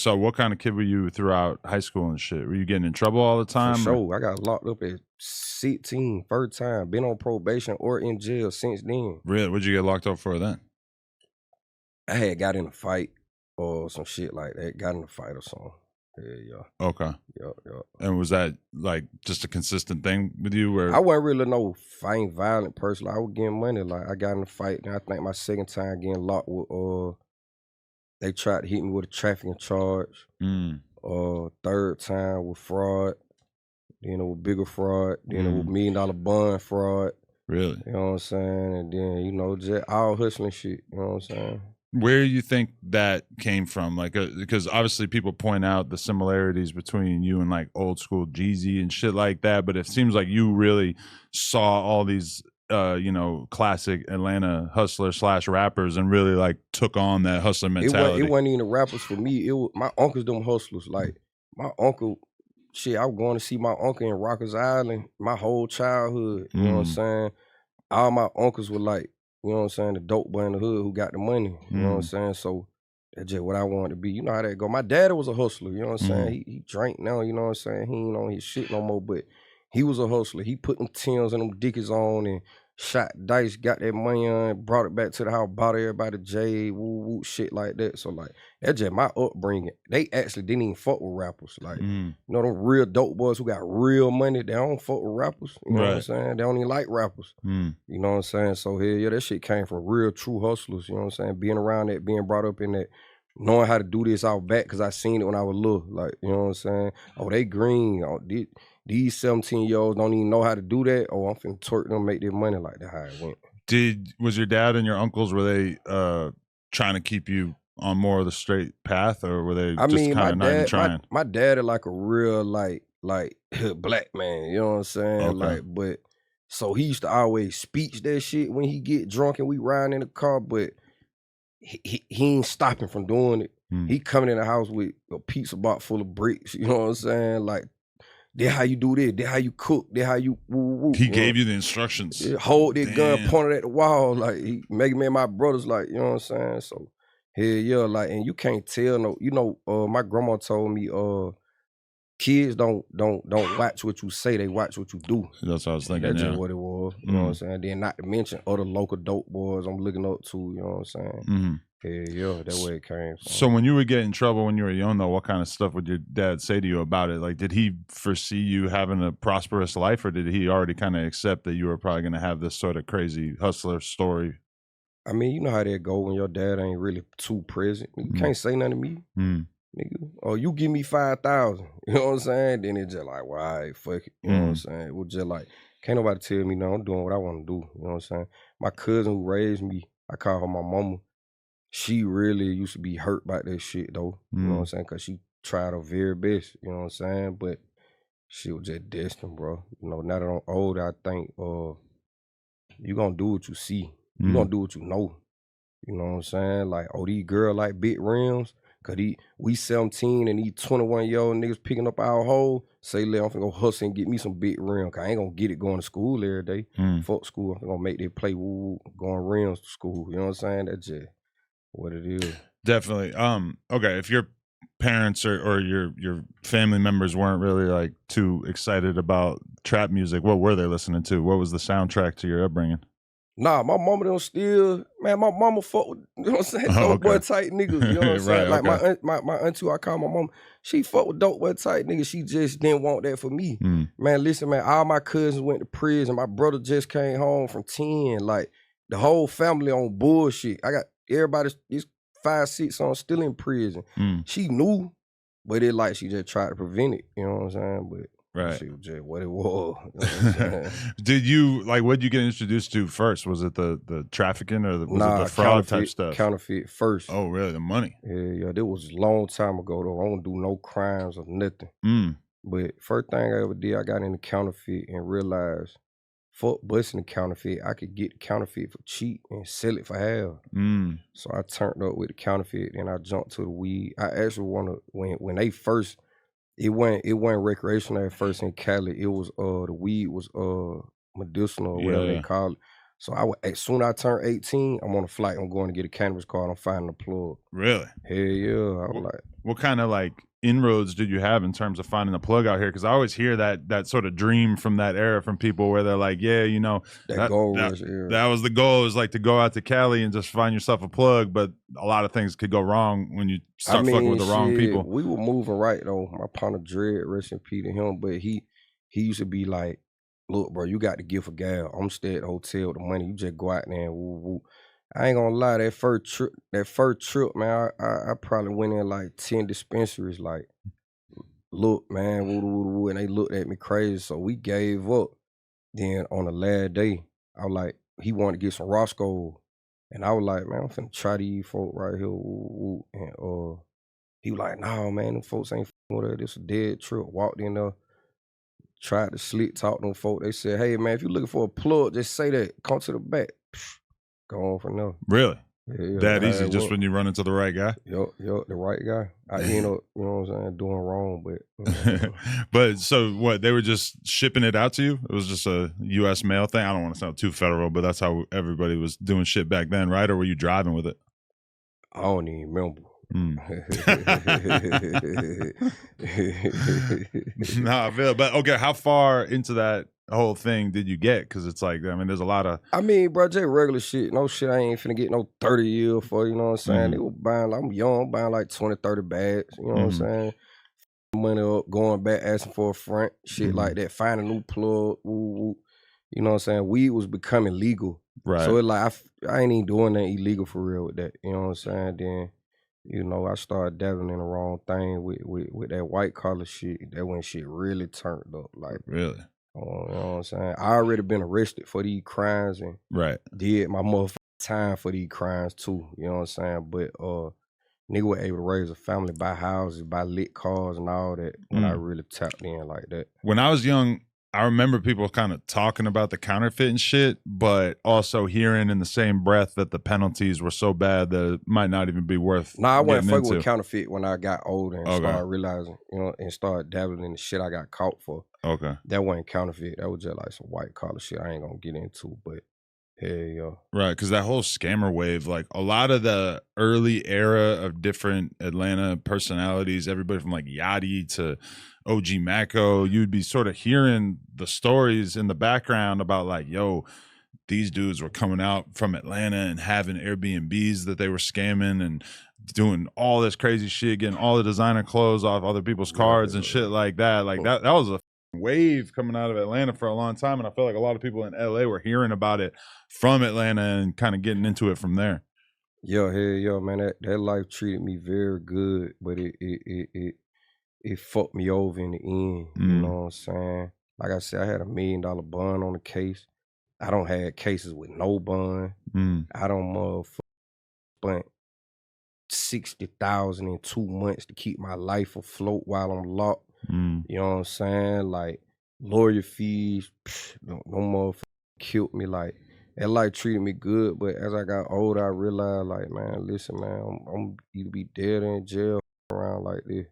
So what kind of kid were you throughout high school and shit? Were you getting in trouble all the For time? Or? sure. I got locked up at 16, first time. Been on probation or in jail since then. Really? What'd you get locked up for then? I had got in a fight or some shit like that. Got in a fight or something. Yeah. Okay. Yeah. And was that like just a consistent thing with you where I wasn't really no fighting violent person. I was getting money. Like I got in a fight, and I think my second time getting locked with they tried to hit me with a trafficking charge. Mm, Third time with fraud. Then it was bigger fraud. Then it was $1 mm, million bond fraud. really? You know what I'm saying? And then, just all hustling shit. You know what I'm saying? Where do you think that came from? Like, because obviously people point out the similarities between you and like old school Jeezy and shit like that, but it seems like you really saw all these, classic Atlanta hustler / rappers and really like took on that hustler mentality. It wasn't even the rappers for me. It was my uncles, them hustlers. Like my uncle, shit, I was going to see my uncle in Rockers Island my whole childhood. You know what I'm saying? All my uncles were like, you know what I'm saying, the dope boy in the hood who got the money. You know what I'm saying? So that's just what I wanted to be. You know how that go. My daddy was a hustler, you know what I'm saying? He drank now, you know what I'm saying? He ain't on his shit no more, but he was a hustler. He put them Tims and them Dickies on and shot dice, got that money on, brought it back to the house, bought everybody J, woo, shit like that. So like that's just my upbringing. They actually didn't even fuck with rappers. Like, you know, them real dope boys who got real money, they don't fuck with rappers. You know what I'm saying? They don't even like rappers. You know what I'm saying? So yeah, that shit came from real true hustlers, you know what I'm saying? Being around that, being brought up in that, knowing how to do this out back, because I seen it when I was little. Like, you know what I'm saying? Oh, they green. Oh, these 17-year-olds don't even know how to do that. Oh, I'm finna twerk them, make their money. Like that how it went. Was your dad and your uncles, were they trying to keep you on more of the straight path, or were they just kind of not even trying? My dad is like a real like black man, you know what I'm saying? Okay. Like, but so he used to always speech that shit when he get drunk and we riding in the car, but he ain't stopping from doing it. He coming in the house with a pizza box full of bricks, you know what I'm saying? Like, that's how you do this, that's how you cook, that's how you woo. He gave you the instructions. Yeah, hold that gun pointed at the wall, like he making me and my brothers, like, you know what I'm saying? So hell yeah, like, and you can't tell my grandma told me kids don't watch what you say, they watch what you do. That's what I was thinking. That's just what it was. You know what I'm saying? Then not to mention other local dope boys I'm looking up to, you know what I'm saying? Yeah, that's where it came from. So when you would get in trouble when you were young though, what kind of stuff would your dad say to you about it? Like, did he foresee you having a prosperous life, or did he already kind of accept that you were probably going to have this sort of crazy hustler story? I mean, you know how that go when your dad ain't really too present. You can't say nothing to me. Nigga. Oh, you give me 5,000. You know what I'm saying? Then it's just like, well, all right, fuck it. You know what I'm saying? It was just like, can't nobody tell me no, I'm doing what I want to do. You know what I'm saying? My cousin who raised me, I call her my mama. She really used to be hurt by that shit though. You know what I'm saying? Cause she tried her very best, you know what I'm saying? But she was just destined, bro. You know, now that I'm older, I think you gonna do what you see. You gonna do what you know. You know what I'm saying? Like, oh, these girl like big rims. Cause we 17 and these 21-year-old niggas picking up our hole. Say, I'm finna go hustle and get me some big rims. Cause I ain't gonna get it going to school every day. Fuck school. I'm gonna make they play going rims to school. You know what I'm saying? That's just what it is. Definitely. Okay, if your parents or your family members weren't really like too excited about trap music, what were they listening to? What was the soundtrack to your upbringing? Nah, my mama don't still, man, my mama fuck with, you know what I'm saying, dope boy type niggas, you know what I'm saying? Like my auntie who I call my mama, she fuck with dope boy type niggas, she just didn't want that for me. Man, listen, man, all my cousins went to prison, my brother just came home from 10, like the whole family on bullshit. I got everybody, these 5, 6 on still in prison. She knew, but she just tried to prevent it, you know what I'm saying? But she was just what it was. You know what I'm Did you, what'd you get introduced to first? Was it the trafficking or was it the fraud type stuff? Counterfeit first. Oh, really? The money? Yeah, that was a long time ago though. I don't do no crimes or nothing. But first thing I ever did, I got into counterfeit and realized, fuck busting the counterfeit, I could get the counterfeit for cheap and sell it for half. So I turned up with the counterfeit and I jumped to the weed. I actually when they first, it wasn't recreational at first in Cali. It was the weed was medicinal or whatever they call it. So as soon as I turn 18, I'm on a flight. I'm going to get a cannabis card. I'm finding a plug. Really? Hell yeah. I was What, like, what kind of like inroads did you have in terms of finding a plug out here? Because I always hear that sort of dream from that era from people where they're like, yeah, you know, that that gold that rush era. that was the goal, is like to go out to Cali and just find yourself a plug. But a lot of things could go wrong when you I start fucking with mean, the wrong shit, people. we were moving right though. My partner Dread, rest in peace to him, but he used to be like, look, bro, you got to give a gal. I'm stay at the hotel with the money. You just go out there and woo woo. I ain't gonna lie, that first trip, man, I probably went in like 10 dispensaries, like, look, man, woo woo woo, and they looked at me crazy. So we gave up. Then on the last day, I was like, he wanted to get some Roscoe. And I was like, man, I'm finna try these folk right here. Woo, woo. And he was like, nah, man, them folks ain't f***ing with us. This a dead trip. Walked in there, tried to slick talk them folk. They said, hey, man, if you looking for a plug, just say that. Come to the back. Go on from there. Really? Yeah, That how easy, it just went. when you run into the right guy? Yup, the right guy. I end up, you know what I'm saying, doing wrong, but But so what, they were just shipping it out to you? It was just a US mail thing? I don't want to sound too federal, but that's how everybody was doing shit back then, right? Or were you driving with it? I don't even remember. No, I feel, but okay, how far into that whole thing did you get? Because it's like, I mean, there's a lot of, I mean, bro, just regular shit. No shit I ain't finna get no 30 year for, you know what I'm saying? They were buying, I'm young, buying like 20, 30 bags, you know what I'm saying? Money up, going back, asking for a front, shit like that, find a new plug, woo, woo. You know what I'm saying? Weed was becoming legal. right. So it like, I ain't even doing nothing illegal for real with that, you know what I'm saying? Then, you know, I started dabbling in the wrong thing with that white collar shit. That when shit really turned up, like, Really? you know what I'm saying? I already been arrested for these crimes and Right. did my motherfucking time for these crimes too. You know what I'm saying? But nigga was able to raise a family, buy houses, buy lit cars and all that when I really tapped in like that. When I was young, I remember people kind of talking about the counterfeiting shit, but also hearing in the same breath that the penalties were so bad that it might not even be worth. Nah, I wasn't getting fucking into. with counterfeit when I got older and Okay. started realizing, you know, and started dabbling in the shit I got caught for. Okay. That wasn't counterfeit. That was just like some white collar shit I ain't gonna get into, but hell yeah. Right, because that whole scammer wave, like a lot of the early era of different Atlanta personalities, everybody from like Yachty to OG Mako, you'd be sort of hearing the stories in the background about like, yo, these dudes were coming out from Atlanta and having Airbnbs that they were scamming and doing all this crazy shit, getting all the designer clothes off other people's cards and shit like that. Like that was a wave coming out of Atlanta for a long time, and I feel like a lot of people in LA were hearing about it from Atlanta and kind of getting into it from there. Yeah, hell yeah, man. That life treated me very good, but it fucked me over in the end. You know what I'm saying? Like I said, I had $1 million bond on the case. I don't had cases with no bond. I don't motherfucker spent $60,000 in 2 months to keep my life afloat while I'm locked. You know what I'm saying? Like lawyer fees, no motherfucker killed me. Like that life treated me good, but as I got older, I realized, like, man, listen, man, I'm either be dead or in jail around like this.